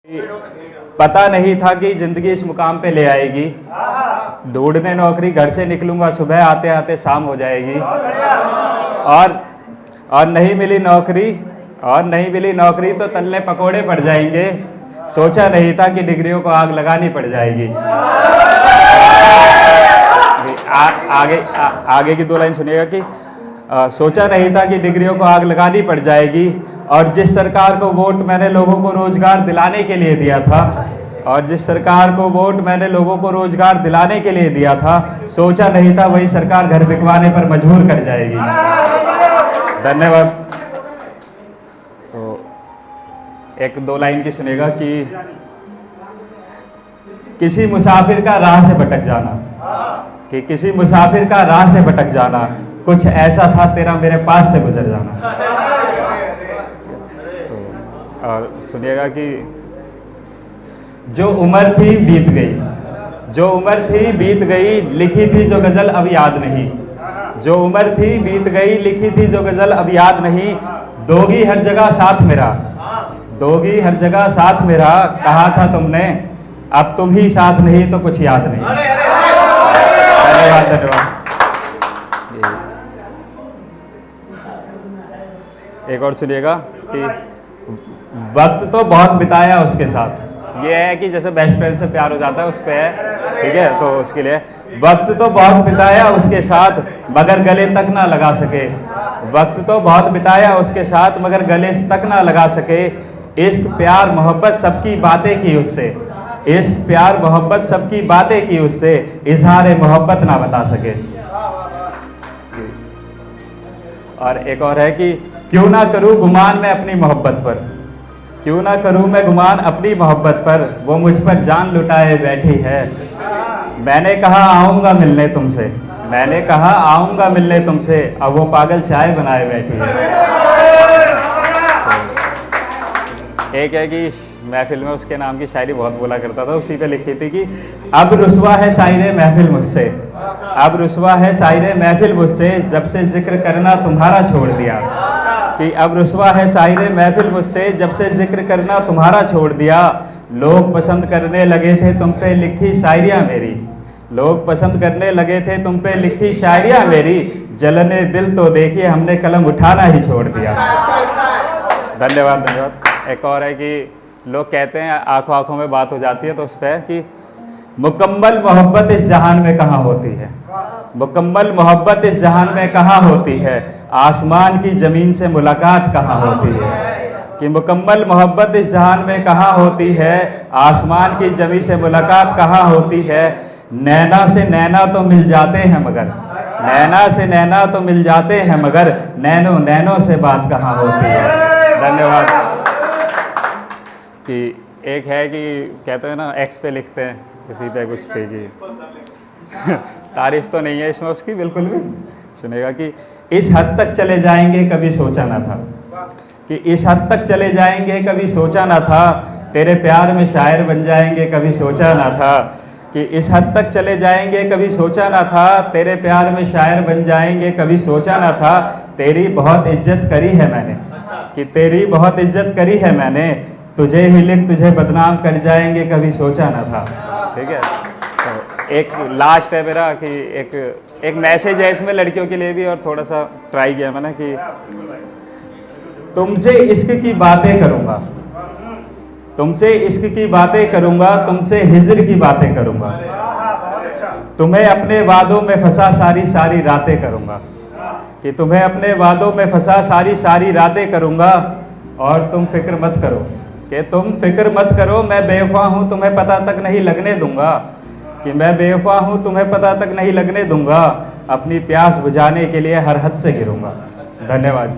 पता नहीं था कि ज़िंदगी इस मुकाम पे ले आएगी। ढूंढने नौकरी घर से निकलूँगा, सुबह आते आते शाम हो जाएगी। और नहीं मिली नौकरी तो तलने पकोड़े पड़ जाएंगे। सोचा नहीं था कि डिग्रियों को आग लगानी पड़ जाएगी। आगे की दो लाइन सुनिएगा कि सोचा नहीं था कि डिग्रियों को आग लगानी पड़ जाएगी। और जिस सरकार को वोट मैंने लोगों को रोजगार दिलाने के लिए दिया था, सोचा नहीं था वही सरकार घर बिकवाने पर मजबूर कर जाएगी। धन्यवाद। तो एक दो लाइन की सुनेगा कि किसी मुसाफिर का राह से भटक जाना, कुछ ऐसा था तेरा मेरे पास से गुजर जाना। तो और सुनिएगा कि जो उम्र थी बीत गई, लिखी थी जो गज़ल अब याद नहीं। जो उम्र थी बीत गई, लिखी थी जो गज़ल अब याद नहीं। दोगी हर जगह साथ मेरा, कहा था तुमने, अब तुम ही साथ नहीं तो कुछ याद नहीं। धन्यवाद। एक और सुनिएगा कि वक्त तो बहुत बिताया उसके साथ। ये है कि जैसे बेस्ट फ्रेंड से प्यार हो जाता है, उस पे है, ठीक है। तो उसके लिए वक्त तो बहुत बिताया उसके साथ मगर गले तक ना लगा सके। वक्त तो बहुत बिताया उसके साथ मगर गले तक ना लगा सके। इश्क प्यार मोहब्बत सबकी बातें की उससे, इजहार मोहब्बत ना बता सके। और एक और है कि क्यों ना करूं गुमान मैं अपनी मोहब्बत पर, वो मुझ पर जान लुटाए बैठी है। मैंने कहा आऊंगा मिलने तुमसे, अब वो पागल चाय बनाए बैठी है। एक है कि महफिल में उसके नाम की शायरी बहुत बोला करता था, उसी पे लिखी थी कि अब रुसवा है शायरे महफिल मुझसे, जब से जिक्र करना तुम्हारा छोड़ दिया। कि अब रुसवा है शायरे महफिल मुझसे, जब से जिक्र करना तुम्हारा छोड़ दिया। लोग पसंद करने लगे थे तुम पे लिखी शायरियाँ मेरी, जलने दिल तो देखिए हमने कलम उठाना ही छोड़ दिया। धन्यवाद। एक और है कि लोग कहते हैं आंखों आंखों में बात हो जाती है, तो उस पर कि मुकम्मल मोहब्बत इस जहान में कहाँ होती है, आसमान की ज़मीन से मुलाकात कहाँ होती है। कि मुकम्मल मोहब्बत इस जहान में कहाँ होती है, आसमान की ज़मीन से मुलाकात कहाँ होती है। नैना से नैना तो मिल जाते हैं मगर, नैनो से बात कहाँ होती है। धन्यवाद। कि एक है कि कहते हैं ना एक्स पे लिखते हैं, उसी पे कुछ थी कि तारीफ तो नहीं है इसमें उसकी बिल्कुल भी। सुनेगा कि इस हद तक चले जाएंगे कभी सोचा ना था, तेरे प्यार में शायर बन जाएंगे कभी सोचा ना था। कि इस हद तक चले जाएंगे कभी सोचा ना था, तेरे प्यार में शायर बन जाएंगे कभी सोचा ना था। तेरी बहुत इज्जत करी है मैंने, तुझे ही लिख तुझे बदनाम कर जाएंगे कभी सोचा ना था। ठीक है। तो एक लास्ट है मेरा कि एक मैसेज है इसमें लड़कियों के लिए भी, और थोड़ा सा ट्राई किया मैंने कि तुमसे इश्क की बातें करूँगा, तुमसे हिज्र की बातें करूँगा, तुम्हें अपने वादों में फंसा सारी रातें करूँगा। कि तुम्हें अपने वादों में फंसा सारी रातें करूँगा, और तुम फिक्र मत करो मैं बेवफा हूँ तुम्हें पता तक नहीं लगने दूंगा। अपनी प्यास बुझाने के लिए हर हद से गिरूंगा। धन्यवाद।